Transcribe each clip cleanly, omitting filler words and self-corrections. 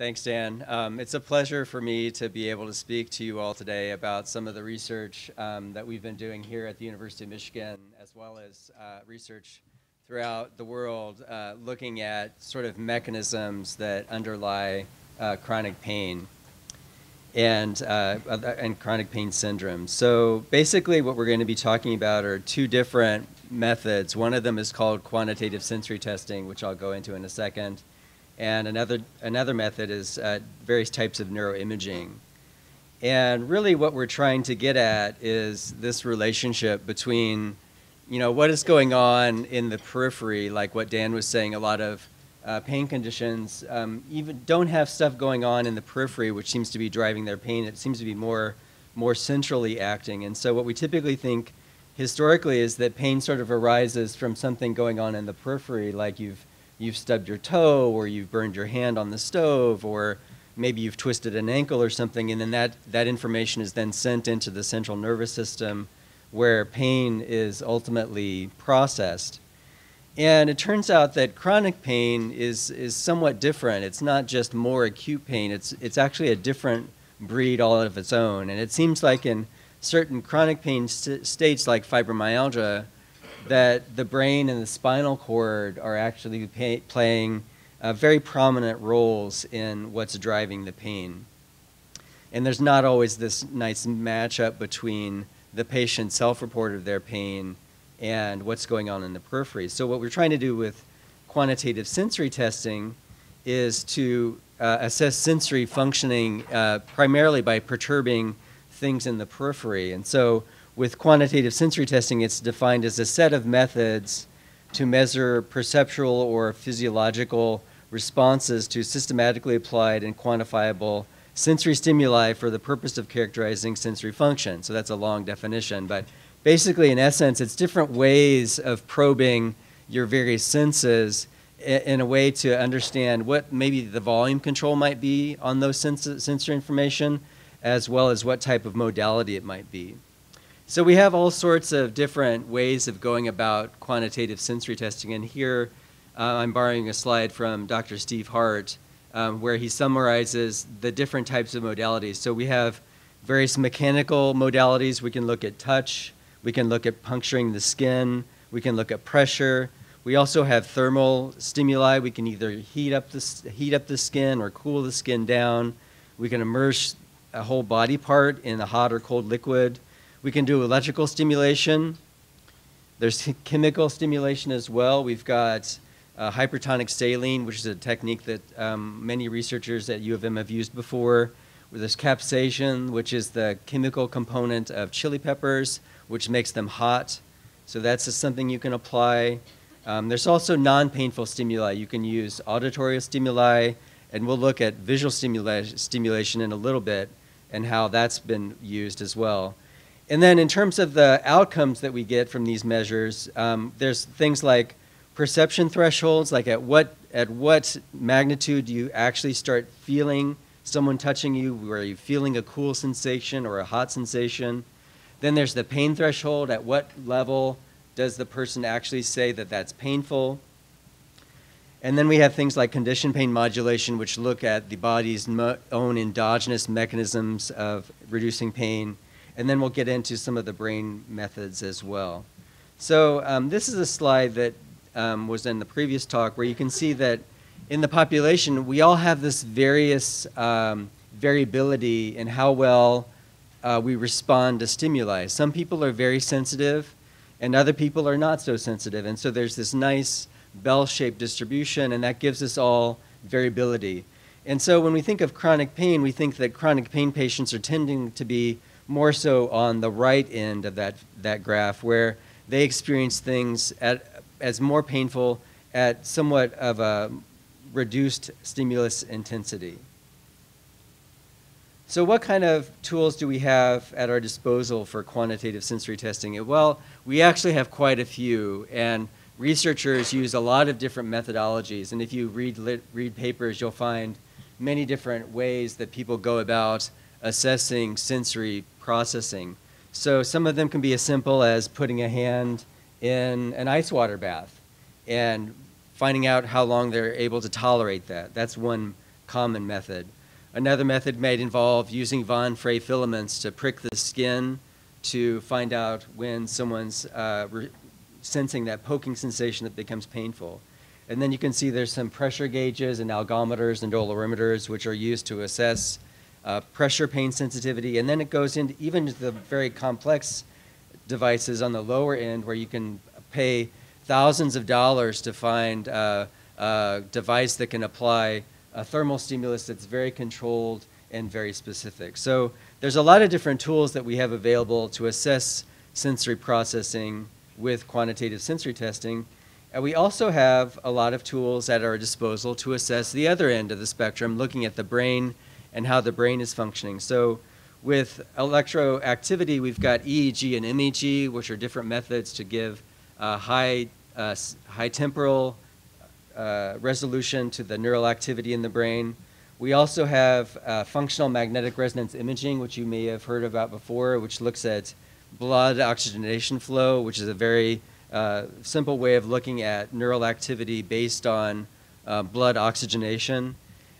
Thanks, Dan. It's a pleasure for me to be able to speak to you all today about some of the research that we've been doing here at the University of Michigan, as well as research throughout the world, looking at sort of mechanisms that underlie chronic pain and chronic pain syndrome. So basically what we're going to be talking about are two different methods. One of them is called quantitative sensory testing, which I'll go into in a second. And another method is various types of neuroimaging. And really what we're trying to get at is this relationship between, what is going on in the periphery, like what Dan was saying, a lot of pain conditions even don't have stuff going on in the periphery, which seems to be driving their pain. It seems to be more centrally acting. And so what we typically think historically is that pain sort of arises from something going on in the periphery, like you've stubbed your toe, or you've burned your hand on the stove, or maybe you've twisted an ankle or something, and then that information is then sent into the central nervous system where pain is ultimately processed. And it turns out that chronic pain is somewhat different. It's not just more acute pain, it's actually a different breed all of its own. And it seems like in certain chronic pain states like fibromyalgia, that the brain and the spinal cord are actually playing very prominent roles in what's driving the pain. And there's not always this nice matchup between the patient's self-report of their pain and what's going on in the periphery. So what we're trying to do with quantitative sensory testing is to assess sensory functioning primarily by perturbing things in the periphery. And so with quantitative sensory testing, it's defined as a set of methods to measure perceptual or physiological responses to systematically applied and quantifiable sensory stimuli for the purpose of characterizing sensory function. So that's a long definition, but basically, in essence, it's different ways of probing your various senses in a way to understand what maybe the volume control might be on those sensory information, as well as what type of modality it might be. So we have all sorts of different ways of going about quantitative sensory testing, and here I'm borrowing a slide from Dr. Steve Hart, where he summarizes the different types of modalities. So we have various mechanical modalities. We can look at touch, we can look at puncturing the skin, we can look at pressure. We also have thermal stimuli. We can either heat up the skin or cool the skin down. We can immerse a whole body part in a hot or cold liquid. We can do electrical stimulation. There's chemical stimulation as well. We've got hypertonic saline, which is a technique that many researchers at U of M have used before. There's capsaicin, which is the chemical component of chili peppers, which makes them hot. So that's just something you can apply. There's also non-painful stimuli. You can use auditory stimuli, and we'll look at visual stimulation in a little bit and how that's been used as well. And then in terms of the outcomes that we get from these measures, there's things like perception thresholds, like at what magnitude do you actually start feeling someone touching you? Are you feeling a cool sensation or a hot sensation? Then there's the pain threshold. At what level does the person actually say that that's painful? And then we have things like conditioned pain modulation, which look at the body's own endogenous mechanisms of reducing pain. And then we'll get into some of the brain methods as well. So this is a slide that was in the previous talk, where you can see that in the population, we all have this various variability in how well we respond to stimuli. Some people are very sensitive, and other people are not so sensitive. And so there's this nice bell-shaped distribution, and that gives us all variability. And so when we think of chronic pain, we think that chronic pain patients are tending to be more so on the right end of that graph, where they experience things as more painful at somewhat of a reduced stimulus intensity. So what kind of tools do we have at our disposal for quantitative sensory testing? Well, we actually have quite a few, and researchers use a lot of different methodologies. And if you read papers, you'll find many different ways that people go about assessing sensory processing. So some of them can be as simple as putting a hand in an ice water bath and finding out how long they're able to tolerate that. That's one common method. Another method might involve using von Frey filaments to prick the skin to find out when someone's sensing that poking sensation that becomes painful. And then you can see there's some pressure gauges and algometers and dolorimeters which are used to assess pressure pain sensitivity. And then it goes into even the very complex devices on the lower end where you can pay thousands of dollars to find a device that can apply a thermal stimulus that's very controlled and very specific. So there's a lot of different tools that we have available to assess sensory processing with quantitative sensory testing. And we also have a lot of tools at our disposal to assess the other end of the spectrum, looking at the brain and how the brain is functioning. So with electroactivity, we've got EEG and MEG, which are different methods to give high temporal resolution to the neural activity in the brain. We also have functional magnetic resonance imaging, which you may have heard about before, which looks at blood oxygenation flow, which is a very simple way of looking at neural activity based on blood oxygenation.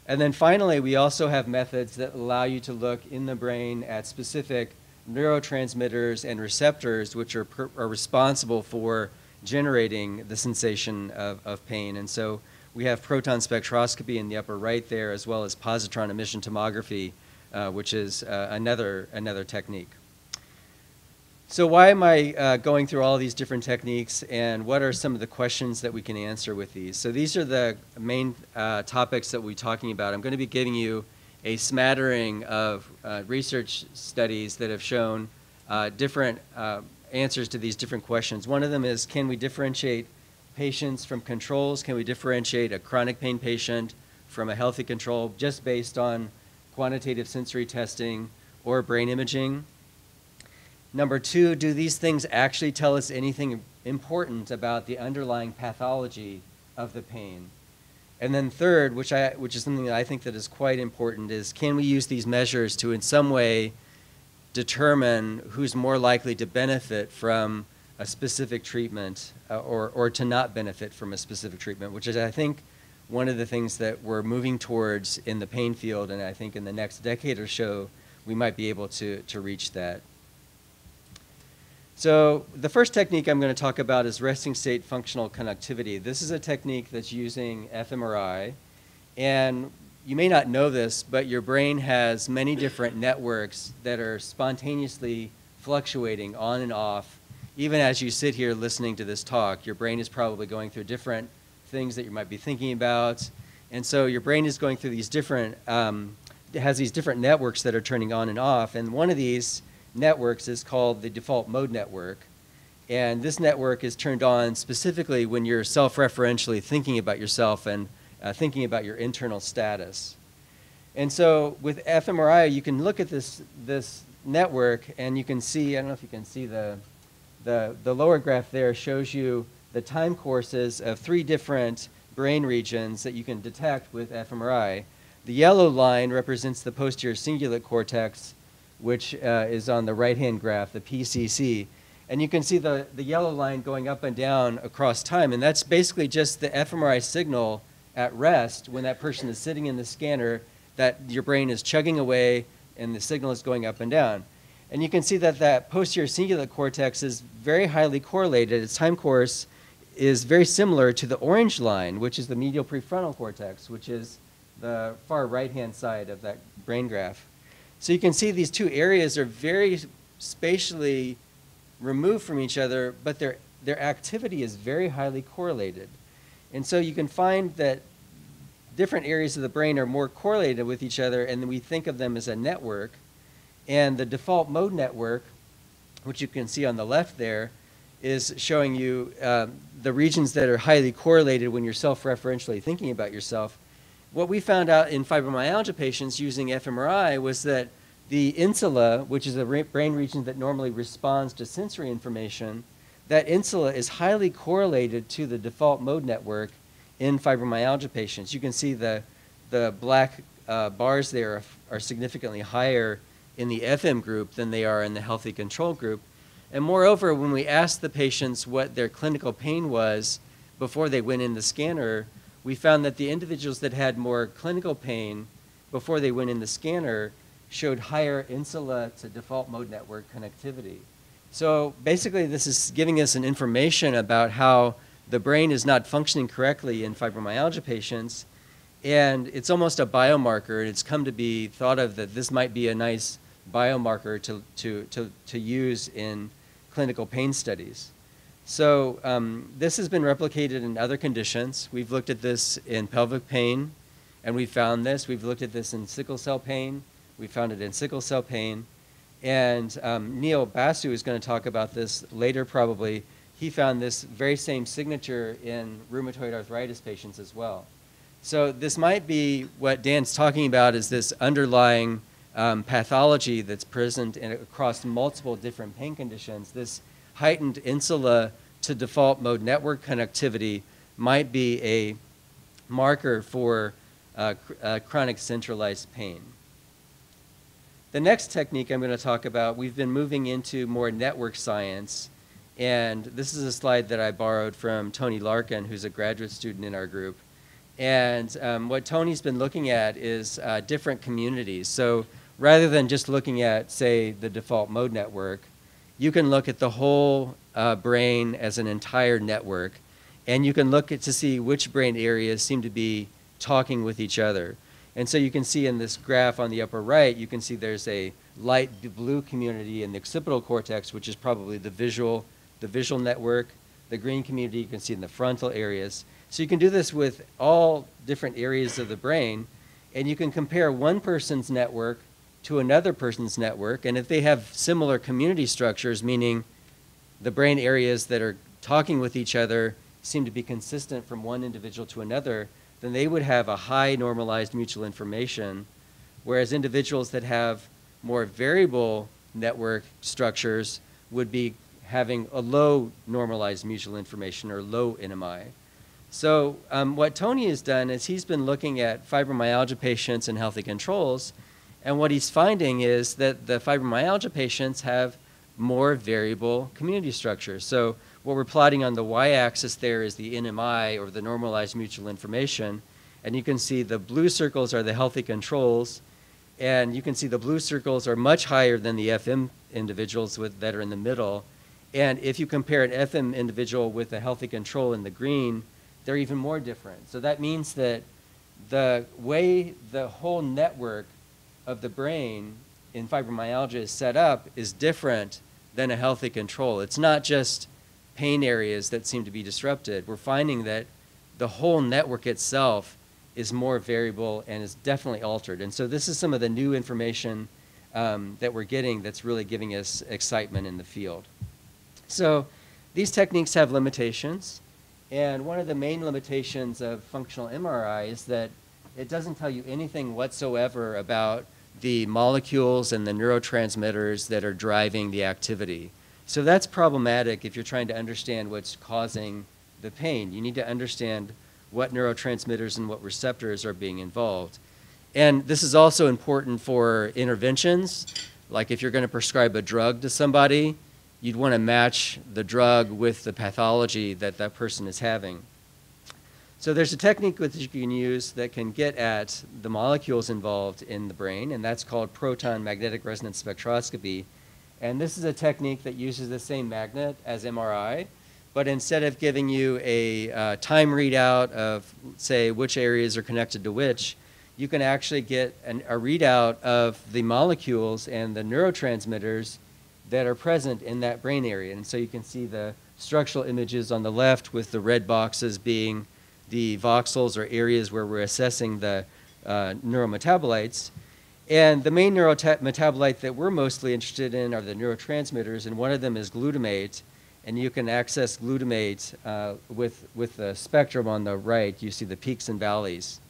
And then finally, we also have methods that allow you to look in the brain at specific neurotransmitters and receptors which are responsible for generating the sensation of pain. And so we have proton spectroscopy in the upper right there, as well as positron emission tomography, which is another technique. So why am I going through all these different techniques, and what are some of the questions that we can answer with these? So these are the main topics that we're talking about. I'm going to be giving you a smattering of research studies that have shown different answers to these different questions. One of them is, can we differentiate patients from controls? Can we differentiate a chronic pain patient from a healthy control just based on quantitative sensory testing or brain imaging? Number two, do these things actually tell us anything important about the underlying pathology of the pain? And then third, which is something that I think that is quite important, is can we use these measures to in some way determine who's more likely to benefit from a specific treatment or to not benefit from a specific treatment, which is, I think, one of the things that we're moving towards in the pain field, and I think in the next decade or so, we might be able to reach that. So the first technique I'm going to talk about is resting state functional conductivity. This is a technique that's using fMRI, and you may not know this, but your brain has many different networks that are spontaneously fluctuating on and off. Even as you sit here listening to this talk, your brain is probably going through different things that you might be thinking about. And so your brain is going through these different, it has these different networks that are turning on and off. And one of these networks is called the default mode network. And this network is turned on specifically when you're self-referentially thinking about yourself and thinking about your internal status. And so with fMRI, you can look at this network and you can see, I don't know if you can see the lower graph there shows you the time courses of 3 different brain regions that you can detect with fMRI. The yellow line represents the posterior cingulate cortex, which is on the right-hand graph, the PCC. And you can see the yellow line going up and down across time, and that's basically just the fMRI signal at rest when that person is sitting in the scanner, that your brain is chugging away and the signal is going up and down. And you can see that that posterior cingulate cortex is very highly correlated. Its time course is very similar to the orange line, which is the medial prefrontal cortex, which is the far right-hand side of that brain graph. So you can see these two areas are very spatially removed from each other, but their activity is very highly correlated. And so you can find that different areas of the brain are more correlated with each other, and we think of them as a network. And the default mode network, which you can see on the left there, is showing you the regions that are highly correlated when you're self-referentially thinking about yourself. What we found out in fibromyalgia patients using fMRI was that the insula, which is a brain region that normally responds to sensory information, that insula is highly correlated to the default mode network in fibromyalgia patients. You can see the black bars there are significantly higher in the FM group than they are in the healthy control group. And moreover, when we asked the patients what their clinical pain was before they went in the scanner, we found that the individuals that had more clinical pain before they went in the scanner showed higher insula to default mode network connectivity. So basically this is giving us an information about how the brain is not functioning correctly in fibromyalgia patients, and it's almost a biomarker, and it's come to be thought of that this might be a nice biomarker to use in clinical pain studies. So this has been replicated in other conditions. We've looked at this in pelvic pain, and we found this. We've looked at this in sickle cell pain. We found it in sickle cell pain. And Neil Basu is going to talk about this later probably. He found this very same signature in rheumatoid arthritis patients as well. So this might be what Dan's talking about, is this underlying pathology that's present across multiple different pain conditions. This heightened insula to default mode network connectivity might be a marker for chronic centralized pain. The next technique I'm going to talk about, we've been moving into more network science, and this is a slide that I borrowed from Tony Larkin, who's a graduate student in our group. And what Tony's been looking at is different communities. So rather than just looking at, say, the default mode network, you can look at the whole brain as an entire network, and you can look at to see which brain areas seem to be talking with each other. And so you can see in this graph on the upper right, you can see there's a light blue community in the occipital cortex, which is probably the visual network. The green community you can see in the frontal areas. So you can do this with all different areas of the brain, and you can compare one person's network to another person's network, and if they have similar community structures, meaning the brain areas that are talking with each other seem to be consistent from one individual to another, then they would have a high normalized mutual information, whereas individuals that have more variable network structures would be having a low normalized mutual information, or low NMI. So what Tony has done is he's been looking at fibromyalgia patients and healthy controls, and what he's finding is that the fibromyalgia patients have more variable community structures. So what we're plotting on the y-axis there is the NMI, or the normalized mutual information, and you can see the blue circles are the healthy controls, and you can see the blue circles are much higher than the FM individuals that are in the middle. And if you compare an FM individual with a healthy control in the green, they're even more different. So that means that the way the whole network of the brain in fibromyalgia is set up is different than a healthy control. It's not just pain areas that seem to be disrupted. We're finding that the whole network itself is more variable and is definitely altered. And so this is some of the new information that we're getting that's really giving us excitement in the field. So these techniques have limitations, and one of the main limitations of functional MRI is that it doesn't tell you anything whatsoever about the molecules and the neurotransmitters that are driving the activity. So that's problematic if you're trying to understand what's causing the pain. You need to understand what neurotransmitters and what receptors are being involved. And this is also important for interventions. Like if you're going to prescribe a drug to somebody, you'd want to match the drug with the pathology that that person is having. So there's a technique that you can use that can get at the molecules involved in the brain, and that's called proton magnetic resonance spectroscopy. And this is a technique that uses the same magnet as MRI, but instead of giving you a time readout of, say, which areas are connected to which, you can actually get a readout of the molecules and the neurotransmitters that are present in that brain area. And so you can see the structural images on the left with the red boxes being the voxels, or areas where we're assessing the neurometabolites. And the main neurometabolite that we're mostly interested in are the neurotransmitters, and one of them is glutamate. And you can access glutamate with the spectrum on the right. You see the peaks and valleys.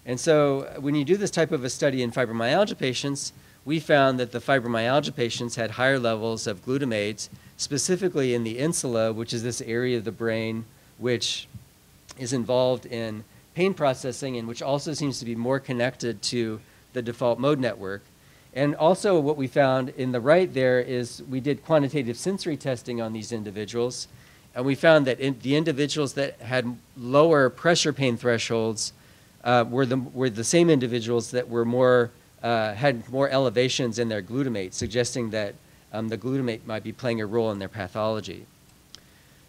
And so when you do this type of a study in fibromyalgia patients, we found that the fibromyalgia patients had higher levels of glutamate, specifically in the insula, which is this area of the brain which is involved in pain processing and which also seems to be more connected to the default mode network. And also what we found in the right there is we did quantitative sensory testing on these individuals, And we found that the individuals that had lower pressure pain thresholds were the same individuals that were had more elevations in their glutamate, suggesting that the glutamate might be playing a role in their pathology.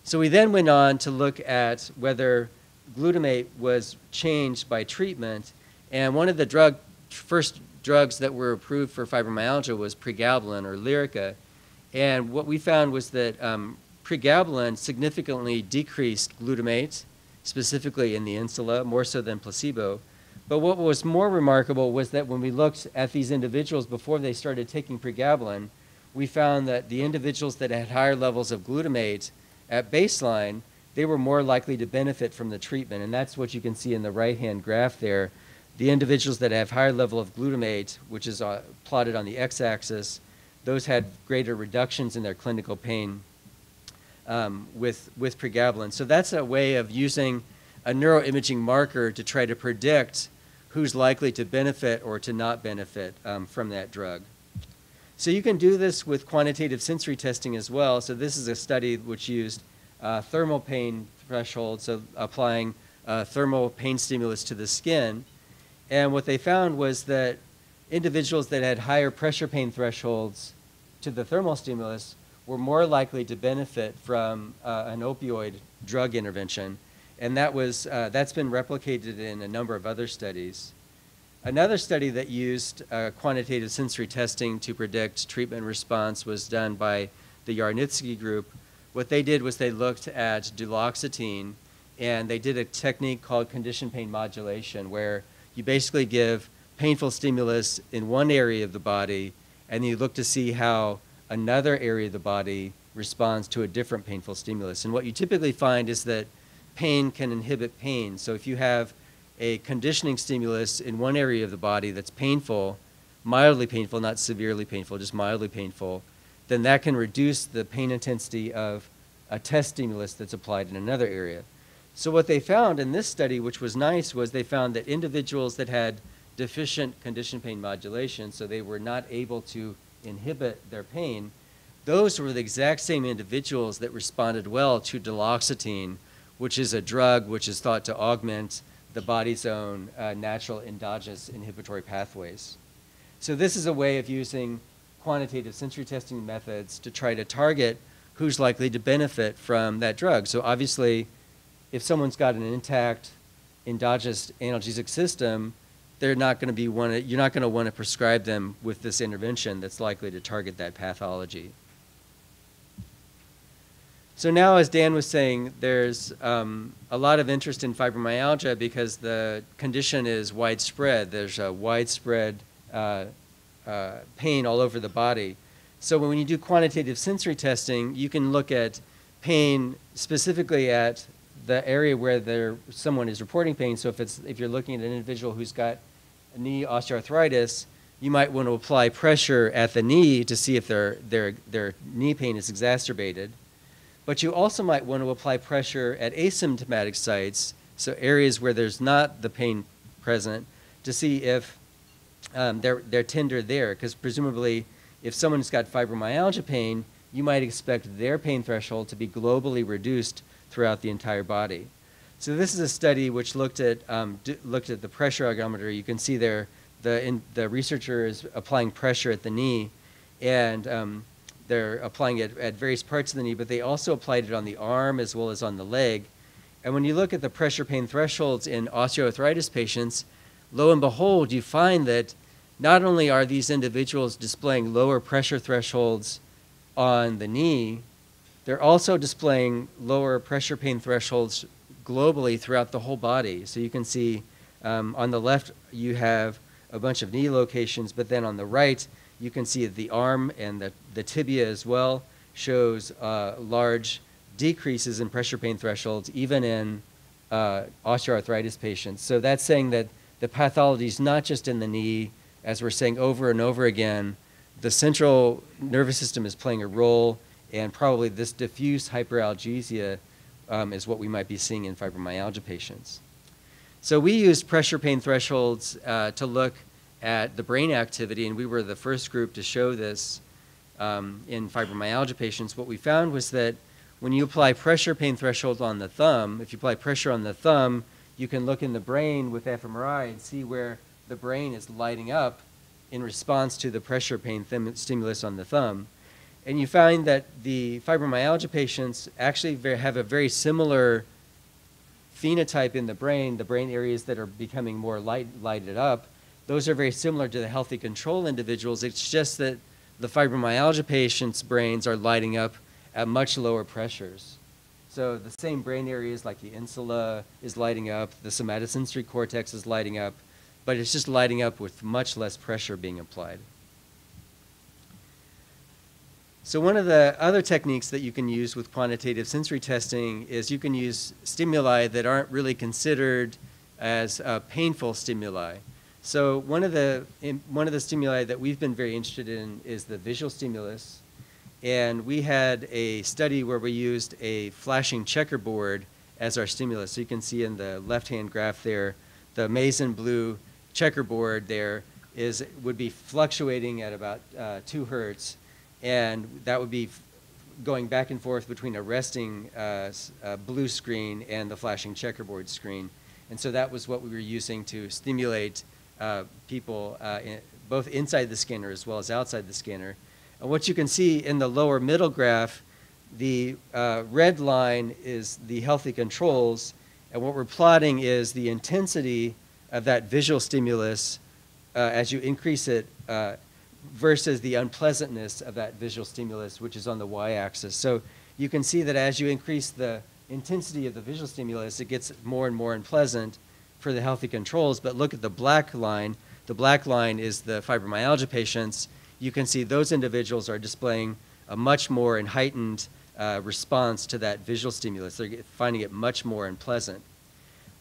So we then went on to look at whether glutamate was changed by treatment, and one of the first drugs that were approved for fibromyalgia was Pregabalin or Lyrica, and what we found was that Pregabalin significantly decreased glutamate, specifically in the insula, more so than placebo. But what was more remarkable was that when we looked at these individuals before they started taking Pregabalin, we found that the individuals that had higher levels of glutamate at baseline, they were more likely to benefit from the treatment. And that's what you can see in the right-hand graph there. The individuals that have higher level of glutamate, which is plotted on the x-axis, those had greater reductions in their clinical pain with Pregabalin. So that's a way of using a neuroimaging marker to try to predict who's likely to benefit or to not benefit from that drug. So you can do this with quantitative sensory testing as well. So this is a study which used thermal pain thresholds, so applying thermal pain stimulus to the skin. And what they found was that individuals that had higher pressure pain thresholds to the thermal stimulus were more likely to benefit from an opioid drug intervention. And that's been replicated in a number of other studies. Another study that used quantitative sensory testing to predict treatment response was done by the Yarnitsky group. What they did was they looked at duloxetine, and they did a technique called conditioned pain modulation, where you basically give painful stimulus in one area of the body, and you look to see how another area of the body responds to a different painful stimulus. And what you typically find is that pain can inhibit pain. So if you have a conditioning stimulus in one area of the body that's painful, mildly painful, not severely painful, just mildly painful, then that can reduce the pain intensity of a test stimulus that's applied in another area. So what they found in this study, which was nice, was they found that individuals that had deficient conditioned pain modulation, so they were not able to inhibit their pain, those were the exact same individuals that responded well to duloxetine, which is a drug which is thought to augment the body's own natural endogenous inhibitory pathways. So this is a way of using quantitative sensory testing methods to try to target who's likely to benefit from that drug. So obviously, if someone's got an intact endogenous analgesic system, you're not going to want to prescribe them with this intervention that's likely to target that pathology. So now, as Dan was saying, there's a lot of interest in fibromyalgia because the condition is widespread. There's a widespread pain all over the body. So when you do quantitative sensory testing, you can look at pain specifically at the area where someone is reporting pain. So if you're looking at an individual who's got knee osteoarthritis, you might want to apply pressure at the knee to see if their knee pain is exacerbated. But you also might want to apply pressure at asymptomatic sites, so areas where there's not the pain present, to see if they're tender there, because presumably if someone's got fibromyalgia pain, you might expect their pain threshold to be globally reduced throughout the entire body. So this is a study which looked at the pressure oximeter. You can see there the researcher is applying pressure at the knee, and they're applying it at various parts of the knee, but they also applied it on the arm as well as on the leg. And when you look at the pressure pain thresholds in osteoarthritis patients, lo and behold, you find that not only are these individuals displaying lower pressure thresholds on the knee, they're also displaying lower pressure pain thresholds globally throughout the whole body. So you can see on the left you have a bunch of knee locations, but then on the right you can see the arm and the tibia as well shows large decreases in pressure pain thresholds even in osteoarthritis patients. So that's saying that the pathology is not just in the knee, as we're saying over and over again. The central nervous system is playing a role, and probably this diffuse hyperalgesia is what we might be seeing in fibromyalgia patients. So we used pressure pain thresholds to look at the brain activity, and we were the first group to show this in fibromyalgia patients. What we found was that when you apply pressure pain threshold on the thumb, if you apply pressure on the thumb, you can look in the brain with fMRI and see where the brain is lighting up in response to the pressure pain stimulus on the thumb. And you find that the fibromyalgia patients actually have a very similar phenotype in the brain areas that are becoming more lighted up. Those are very similar to the healthy control individuals. It's just that the fibromyalgia patients' brains are lighting up at much lower pressures. So the same brain areas like the insula is lighting up, the somatosensory cortex is lighting up, but it's just lighting up with much less pressure being applied. So one of the other techniques that you can use with quantitative sensory testing is you can use stimuli that aren't really considered as painful stimuli. So one of the stimuli that we've been very interested in is the visual stimulus. And we had a study where we used a flashing checkerboard as our stimulus. So you can see in the left-hand graph there, the maize and blue checkerboard there would be fluctuating at about 2 hertz. And that would be going back and forth between a resting blue screen and the flashing checkerboard screen. And so that was what we were using to stimulate people both inside the scanner as well as outside the scanner. And what you can see in the lower middle graph, the red line is the healthy controls, and what we're plotting is the intensity of that visual stimulus as you increase it versus the unpleasantness of that visual stimulus, which is on the y-axis. So you can see that as you increase the intensity of the visual stimulus, it gets more and more unpleasant for the healthy controls. But look at the black line. The black line is the fibromyalgia patients. You can see those individuals are displaying a much more and heightened response to that visual stimulus. They're finding it much more unpleasant.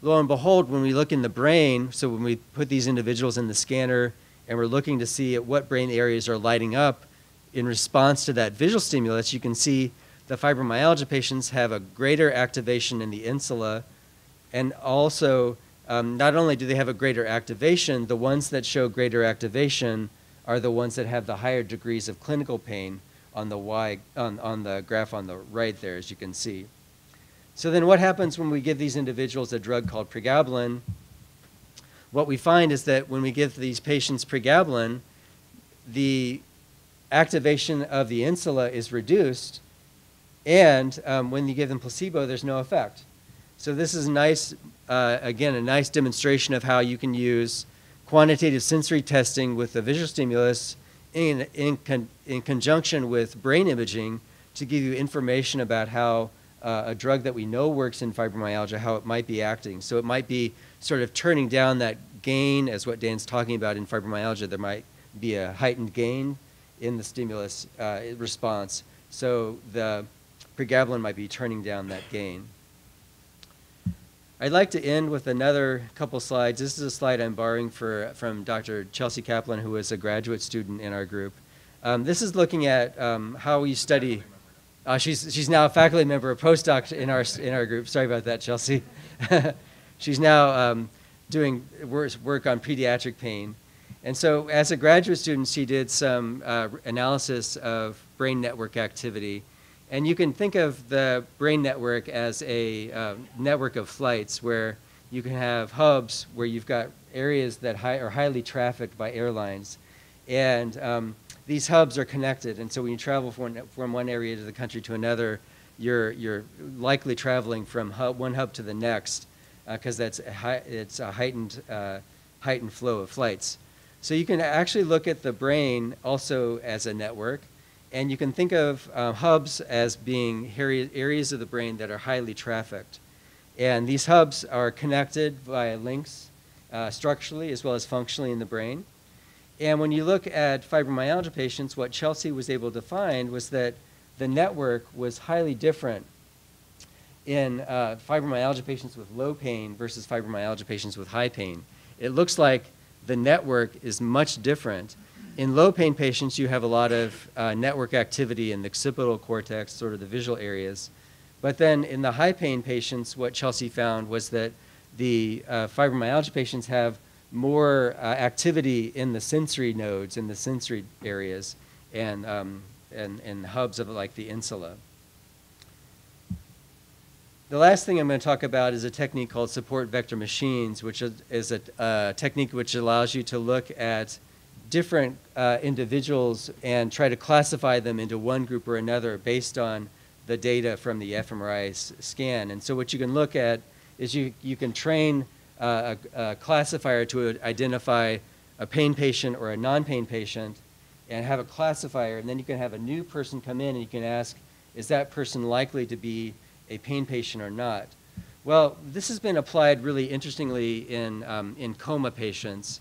Lo and behold, when we look in the brain, so when we put these individuals in the scanner and we're looking to see at what brain areas are lighting up in response to that visual stimulus, you can see the fibromyalgia patients have a greater activation in the insula, and also not only do they have a greater activation, the ones that show greater activation are the ones that have the higher degrees of clinical pain on the on the graph on the right there, as you can see. So then what happens when we give these individuals a drug called Pregabalin? What we find is that when we give these patients Pregabalin, the activation of the insula is reduced, and when you give them placebo, there's no effect. So this is nice, again, a nice demonstration of how you can use quantitative sensory testing with the visual stimulus in conjunction with brain imaging to give you information about how a drug that we know works in fibromyalgia, how it might be acting. So it might be sort of turning down that gain, as what Dan's talking about in fibromyalgia. There might be a heightened gain in the stimulus response. So the Pregabalin might be turning down that gain. I'd like to end with another couple slides. This is a slide I'm borrowing from Dr. Chelsea Kaplan, who was a graduate student in our group. This is looking at how we study. She's now a faculty member, a postdoc in our group. Sorry about that, Chelsea. She's now doing work on pediatric pain. And so as a graduate student, she did some analysis of brain network activity. And you can think of the brain network as a network of flights where you can have hubs where you've got areas that are highly trafficked by airlines. And these hubs are connected. And so when you travel from one area of the country to another, you're likely traveling from one hub to the next because it's a heightened flow of flights. So you can actually look at the brain also as a network. And you can think of hubs as being areas of the brain that are highly trafficked. And these hubs are connected via links structurally as well as functionally in the brain. And when you look at fibromyalgia patients, what Chelsea was able to find was that the network was highly different in fibromyalgia patients with low pain versus fibromyalgia patients with high pain. It looks like the network is much different. In low pain patients, you have a lot of network activity in the occipital cortex, sort of the visual areas. But then in the high pain patients, what Chelsea found was that the fibromyalgia patients have more activity in the sensory nodes, in the sensory areas, and hubs of like the insula. The last thing I'm going to talk about is a technique called support vector machines, which is a technique which allows you to look at different individuals and try to classify them into one group or another based on the data from the fMRI scan. And so what you can look at is you can train a classifier to identify a pain patient or a non-pain patient and have a classifier, and then you can have a new person come in and you can ask, is that person likely to be a pain patient or not? Well, this has been applied really interestingly in coma patients.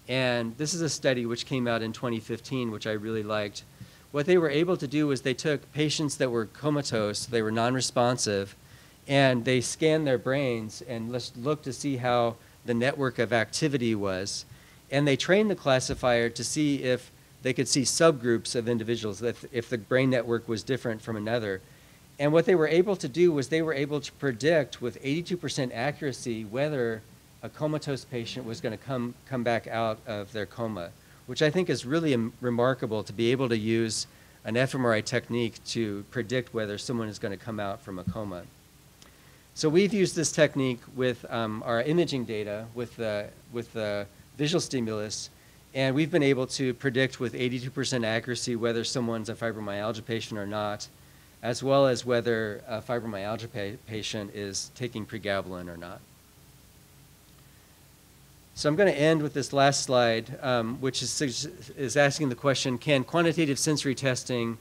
And this is a study which came out in 2015, which I really liked. What they were able to do was they took patients that were comatose, they were non-responsive, and they scanned their brains and looked to see how the network of activity was. And they trained the classifier to see if they could see subgroups of individuals, if the brain network was different from another. And what they were able to do was they were able to predict with 82% accuracy whether a comatose patient was going to come back out of their coma, which I think is really remarkable to be able to use an fMRI technique to predict whether someone is going to come out from a coma. So we've used this technique with our imaging data, with the visual stimulus, and we've been able to predict with 82% accuracy whether someone's a fibromyalgia patient or not, as well as whether a fibromyalgia patient is taking Pregabalin or not. So I'm going to end with this last slide, which is asking the question, can quantitative sensory testing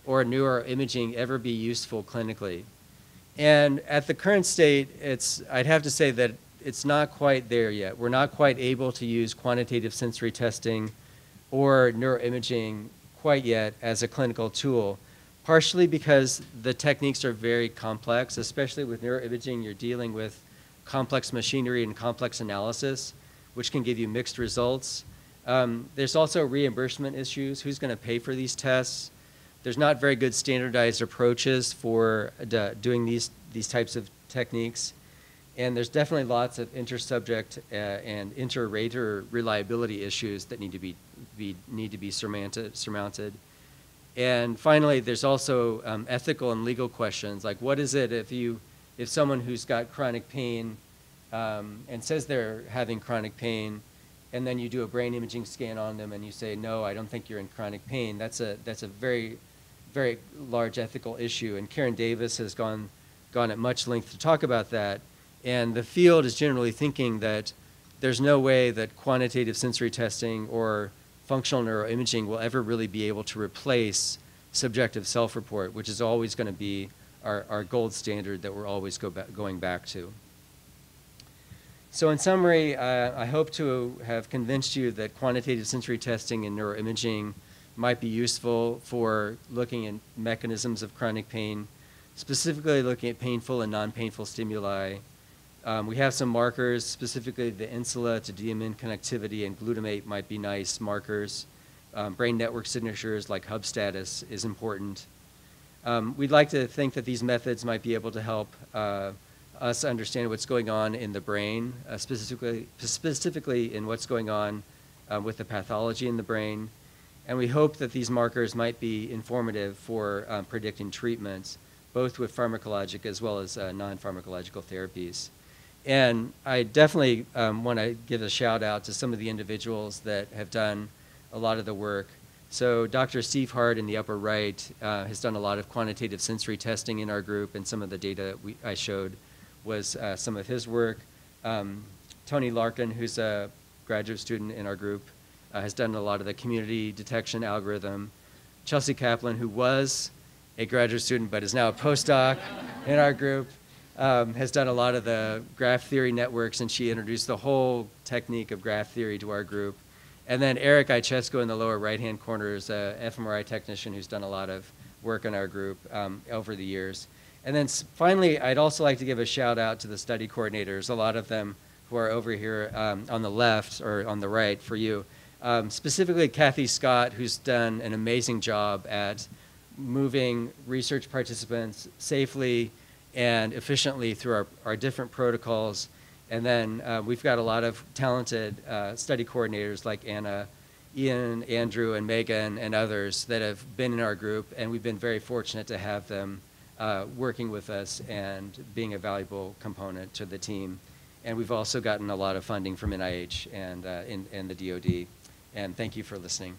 or neuroimaging ever be useful clinically? And at the current state, I'd have to say that it's not quite there yet. We're not quite able to use quantitative sensory testing or neuroimaging quite yet as a clinical tool, partially because the techniques are very complex, especially with neuroimaging. You're dealing with complex machinery and complex analysis, which can give you mixed results. There's also reimbursement issues. Who's going to pay for these tests? There's not very good standardized approaches for doing these types of techniques. And there's definitely lots of inter-subject and inter-rater reliability issues that need to be surmounted. And finally, there's also ethical and legal questions, like what is it if someone who's got chronic pain and says they're having chronic pain, and then you do a brain imaging scan on them and you say, no, I don't think you're in chronic pain. That's a very, very large ethical issue. And Karen Davis has gone at much length to talk about that. And the field is generally thinking that there's no way that quantitative sensory testing or functional neuroimaging will ever really be able to replace subjective self-report, which is always going to be our gold standard that we're always going back to. So in summary, I hope to have convinced you that quantitative sensory testing and neuroimaging might be useful for looking at mechanisms of chronic pain, specifically looking at painful and non-painful stimuli. We have some markers, specifically the Insula to DMN connectivity and glutamate might be nice markers. Brain network signatures like hub status is important. We'd like to think that these methods might be able to help us understand what's going on in the brain, specifically in what's going on with the pathology in the brain. And we hope that these markers might be informative for predicting treatments, both with pharmacologic as well as non-pharmacological therapies. And I definitely want to give a shout out to some of the individuals that have done a lot of the work. So Dr. Steve Hart in the upper right has done a lot of quantitative sensory testing in our group, and some of the data I showed was some of his work. Tony Larkin, who's a graduate student in our group, has done a lot of the community detection algorithm. Chelsea Kaplan, who was a graduate student but is now a postdoc in our group, has done a lot of the graph theory networks, and she introduced the whole technique of graph theory to our group. And then Eric Ichesko in the lower right-hand corner is a fMRI technician who's done a lot of work in our group over the years. And then finally, I'd also like to give a shout out to the study coordinators, a lot of them who are over here on the left or on the right for you. Specifically Kathy Scott, who's done an amazing job at moving research participants safely and efficiently through our different protocols. And then we've got a lot of talented study coordinators like Anna, Ian, Andrew, and Megan, and others that have been in our group, and we've been very fortunate to have them working with us and being a valuable component to the team. And we've also gotten a lot of funding from NIH and the DoD. And thank you for listening.